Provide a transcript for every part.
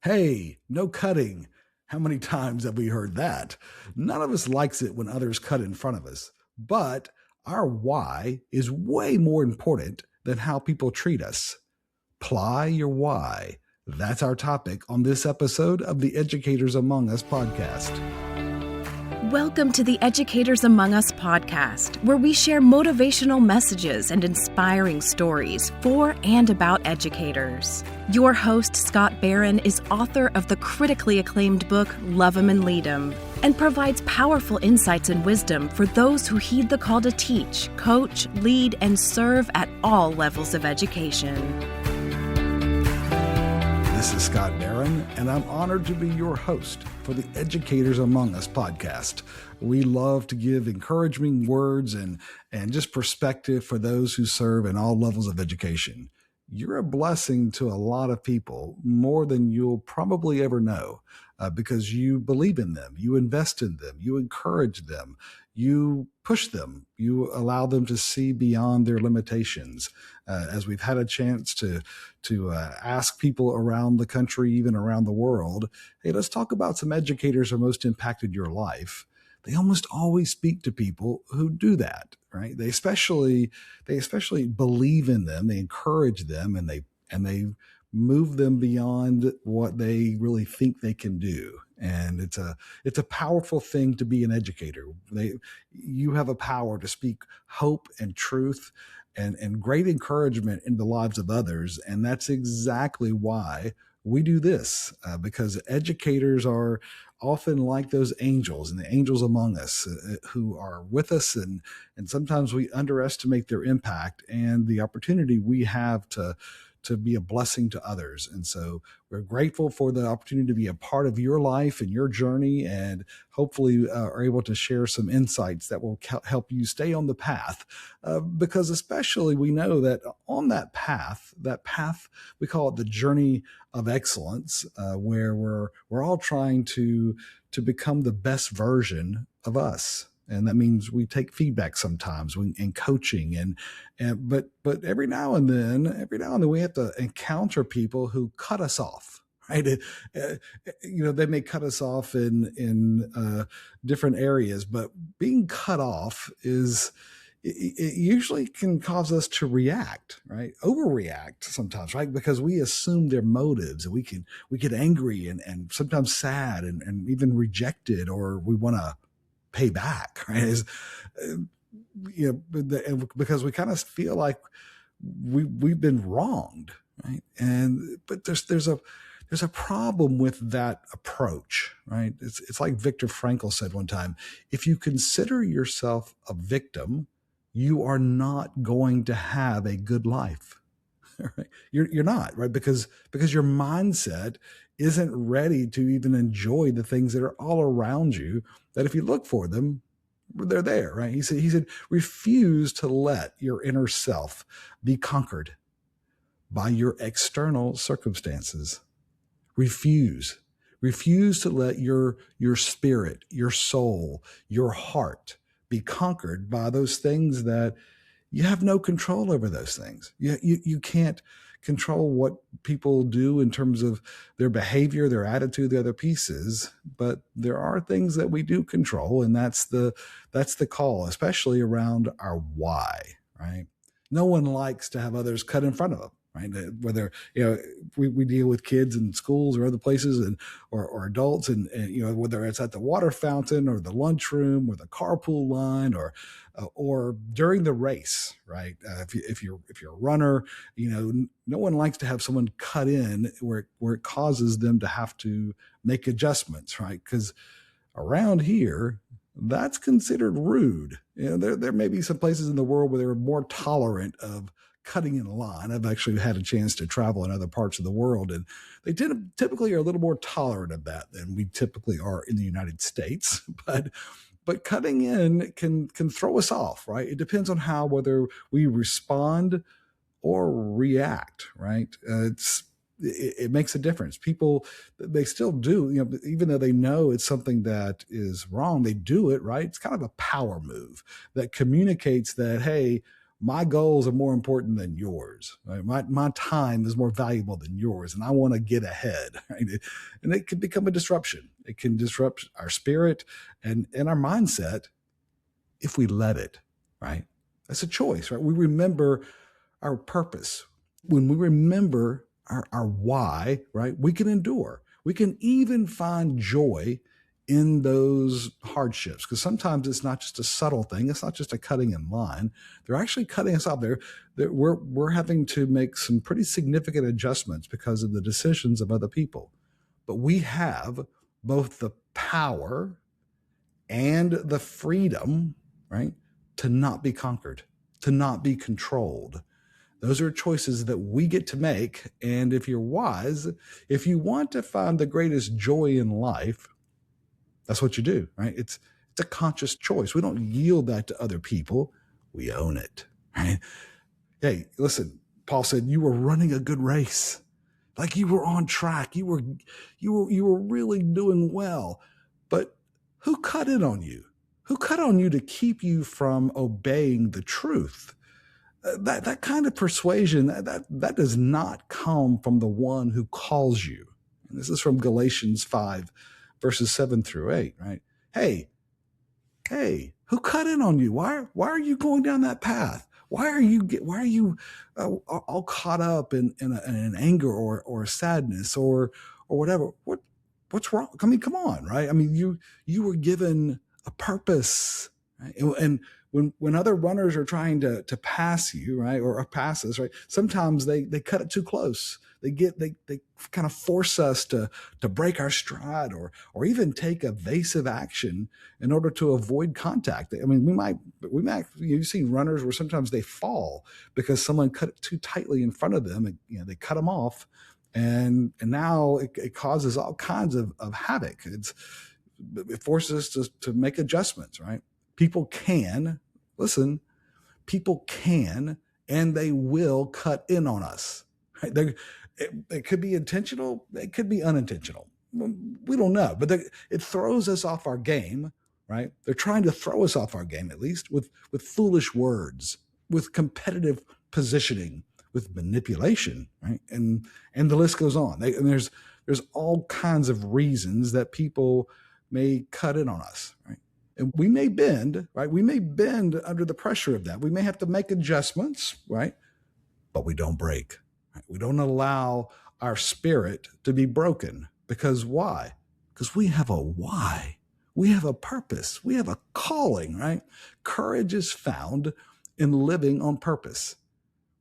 Hey, no cutting. How many times have we heard that? None of us likes it when others cut in front of us, but our why is way more important than how people treat us. Ply your why. That's our topic on this episode of the Educators Among Us podcast. Welcome to the Educators Among Us podcast, where we share motivational messages and inspiring stories for and about educators. Your host, Scott Barron, is author of the critically acclaimed book, Love 'Em and Lead 'Em, and provides powerful insights and wisdom for those who heed the call to teach, coach, lead, and serve at all levels of education. This is Scott Barron, and I'm honored to be your host for the Educators Among Us podcast. We love to give encouraging words and just perspective for those who serve in all levels of education. You're a blessing to a lot of people, more than you'll probably ever know, because you believe in them, you invest in them, you encourage them, you push them, you allow them to see beyond their limitations. As we've had a chance to ask people around the country, even around the world, hey, let's talk about some educators who most impacted your life. They almost always speak to people who do that, right? They especially believe in them, they encourage them, and they move them beyond what they really think they can do. And it's a powerful thing to be an educator. You have a power to speak hope and truth and great encouragement in the lives of others. And that's exactly why we do this, because educators are often like those angels and the angels among us who are with us. And sometimes we underestimate their impact and the opportunity we have to be a blessing to others. And so we're grateful for the opportunity to be a part of your life and your journey, and hopefully are able to share some insights that will help you stay on the path. Because especially we know that on that path, we call it the journey of excellence, where we're all trying to become the best version of us. And that means we take feedback sometimes in coaching, but every now and then we have to encounter people who cut us off, right? They may cut us off in different areas, but being cut off it usually can cause us to react, right? Overreact sometimes, right? Because we assume their motives, and we get angry and sometimes sad and even rejected, or we want to pay back, right? Because we kind of feel like we've been wronged, right? But there's a problem with that approach, right? It's like Viktor Frankl said one time: if you consider yourself a victim, you are not going to have a good life. Right? You're not, right? Because your mindset isn't ready to even enjoy the things that are all around you, that if you look for them, they're there, right? He said, refuse to let your inner self be conquered by your external circumstances. Refuse to let your spirit, your soul, your heart be conquered by those things that you have no control over. Those things. You can't control what people do in terms of their behavior, their attitude, the other pieces, but there are things that we do control, and that's the call, especially around our why, right? No one likes to have others cut in front of them, right? Whether we deal with kids in schools or other places, or adults, and whether it's at the water fountain or the lunchroom or the carpool line or during the race, right? If you're a runner, no one likes to have someone cut in where it causes them to have to make adjustments, right? Because around here, that's considered rude. There may be some places in the world where they're more tolerant of cutting in line. I've actually had a chance to travel in other parts of the world, and they typically are a little more tolerant of that than we typically are in the United States. But cutting in can throw us off, right? It depends on whether we respond or react, right? It makes a difference. People, they still do, even though they know it's something that is wrong, they do it, right? It's kind of a power move that communicates that, hey, my goals are more important than yours. Right? My time is more valuable than yours, and I want to get ahead. Right? And it can become a disruption. It can disrupt our spirit and our mindset if we let it. Right? That's a choice. Right? We remember our purpose. When we remember our why, right, we can endure. We can even find joy in those hardships, because sometimes it's not just a subtle thing. It's not just a cutting in line. They're actually cutting us out there. We're having to make some pretty significant adjustments because of the decisions of other people. But we have both the power and the freedom, right, to not be conquered, to not be controlled. Those are choices that we get to make. And if you're wise, if you want to find the greatest joy in life, that's what you do, right? It's a conscious choice. We don't yield that to other people. We own it, right? Hey, listen, Paul said you were running a good race. Like you were on track. You were really doing well. But who cut in on you? Who cut on you to keep you from obeying the truth? That kind of persuasion, that does not come from the one who calls you. And this is from Galatians 5, verses 7 through 8, right? Hey, who cut in on you? Why are you going down that path? Why are you all caught up in an anger or sadness or whatever? What's wrong? I mean, come on, right? I mean, you were given a purpose, right? And when other runners are trying to pass you, right, or pass us, right, sometimes they cut it too close. They kind of force us to break our stride or even take evasive action in order to avoid contact. I mean, we might you've seen runners where sometimes they fall because someone cut it too tightly in front of them, and they cut them off, and now it causes all kinds of havoc. It forces us to make adjustments, right? People can and they will cut in on us. Right? It could be intentional. It could be unintentional. We don't know, but it throws us off our game, right? They're trying to throw us off our game, at least with foolish words, with competitive positioning, with manipulation, right? And the list goes on. And there's all kinds of reasons that people may cut in on us, right? And we may bend, right? We may bend under the pressure of that. We may have to make adjustments, right? But we don't break. Right? We don't allow our spirit to be broken. Because why? Because we have a why. We have a purpose. We have a calling, right? Courage is found in living on purpose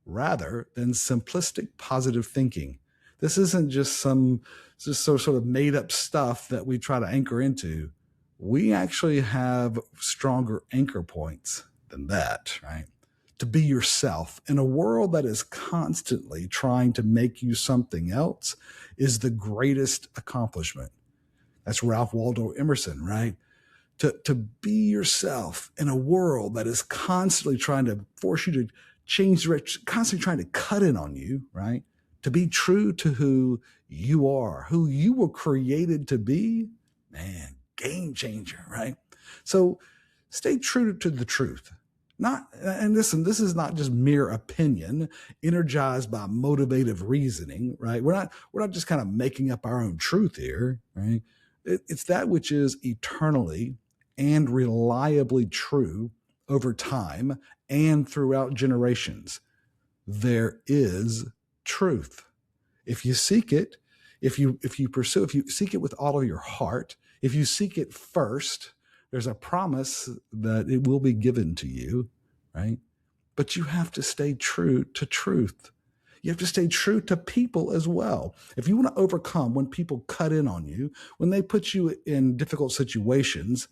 rather than simplistic positive thinking. This isn't just sort of made up stuff that we try to anchor into. We actually have stronger anchor points than that, right? To be yourself in a world that is constantly trying to make you something else is the greatest accomplishment. That's Ralph Waldo Emerson, right? To be yourself in a world that is constantly trying to force you to change direction, constantly trying to cut in on you, right? To be true to who you are, who you were created to be, man, game changer, right? So stay true to the truth. And listen, this is not just mere opinion energized by motivative reasoning, right? We're not just kind of making up our own truth here, right? It's that which is eternally and reliably true over time and throughout generations. There is truth. If you seek it, if you seek it with all of your heart, if you seek it first, there's a promise that it will be given to you, right? But you have to stay true to truth. You have to stay true to people as well. If you want to overcome when people cut in on you, when they put you in difficult situations,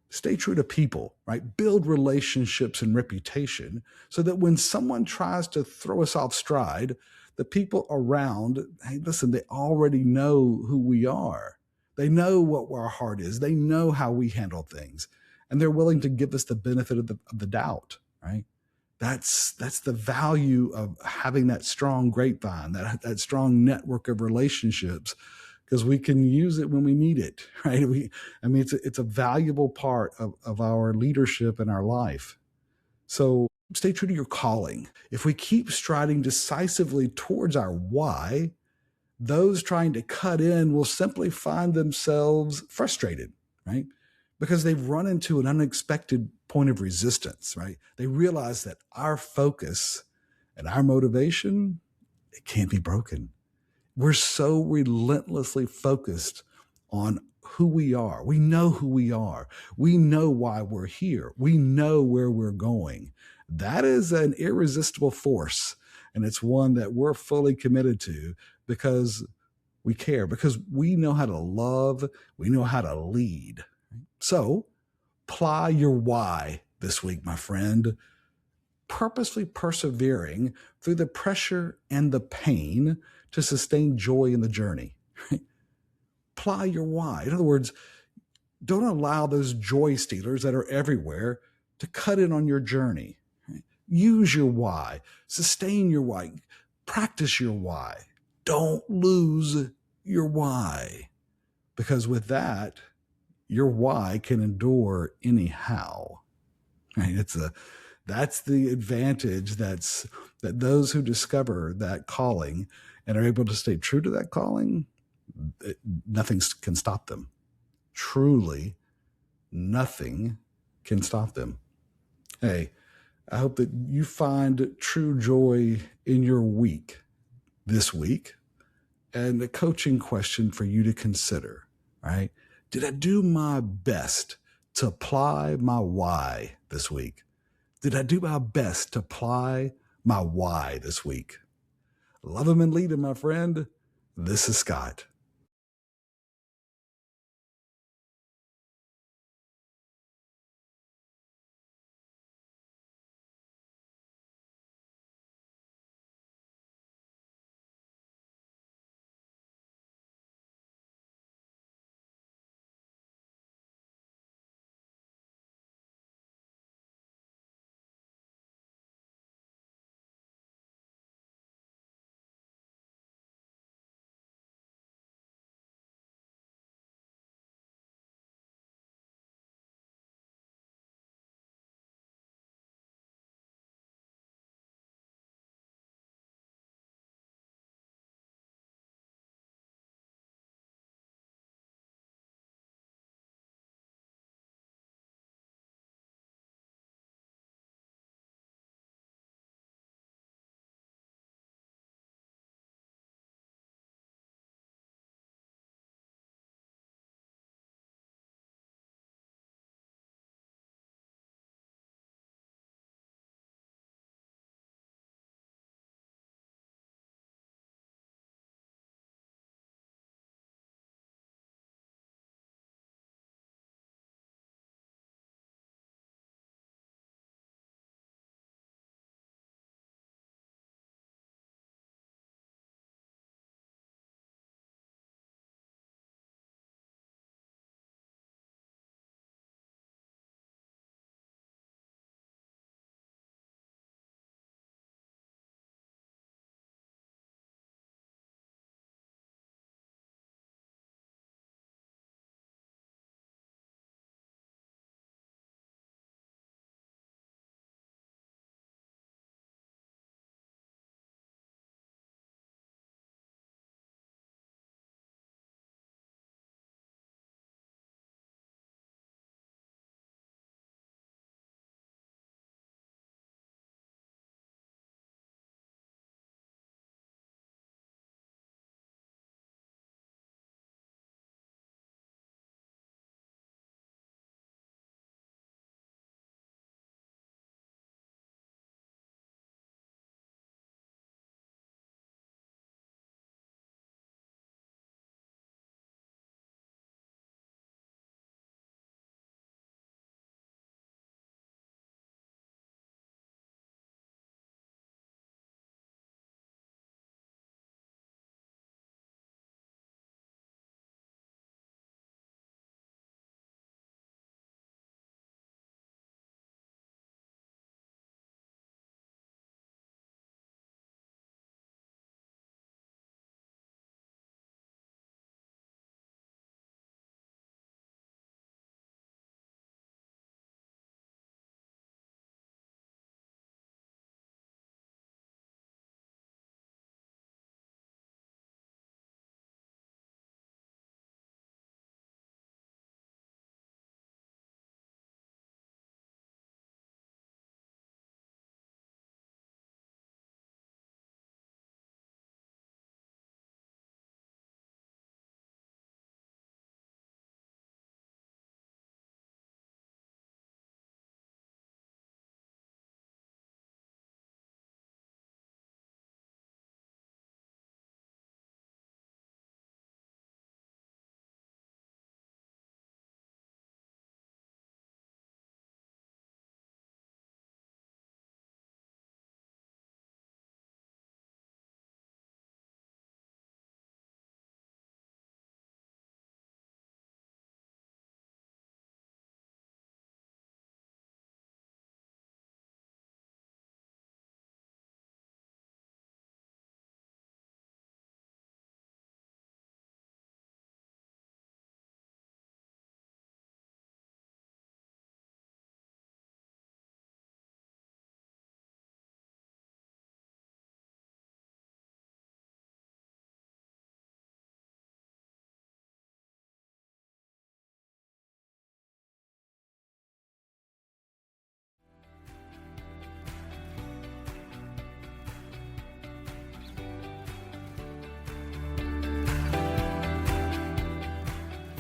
stay true to people, right? Build relationships and reputation so that when someone tries to throw us off stride, the people around, hey, listen, they already know who we are. They know what our heart is. They know how we handle things. And they're willing to give us the benefit of the doubt, right? That's the value of having that strong grapevine, that strong network of relationships, because we can use it when we need it, right? It's a valuable part of our leadership in our life. So Stay true to your calling. If we keep striding decisively towards our why, those trying to cut in will simply find themselves frustrated, right? Because they've run into an unexpected point of resistance, right? They realize that our focus and our motivation, it can't be broken. We're so relentlessly focused on who we are. We know who we are. We know why we're here. We know where we're going. That is an irresistible force. And it's one that we're fully committed to because we care, because we know how to love, we know how to lead. So apply your why this week, my friend, purposely persevering through the pressure and the pain to sustain joy in the journey. Apply your why. In other words, don't allow those joy stealers that are everywhere to cut in on your journey. Use your why, sustain your why, practice your why. Don't lose your why, because with that, your why can endure anyhow. Right? That's the advantage that those who discover that calling and are able to stay true to that calling, nothing can stop them. Truly, nothing can stop them. Hey, I hope that you find true joy in your week this week. And a coaching question for you to consider, right? Did I do my best to apply my why this week? Did I do my best to apply my why this week? Love him and lead him, my friend. This is Scott.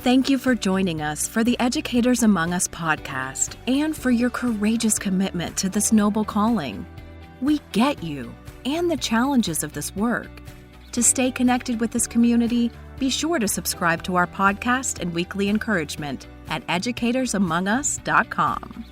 Thank you for joining us for the Educators Among Us podcast and for your courageous commitment to this noble calling. We get you and the challenges of this work. To stay connected with this community, be sure to subscribe to our podcast and weekly encouragement at educatorsamongus.com.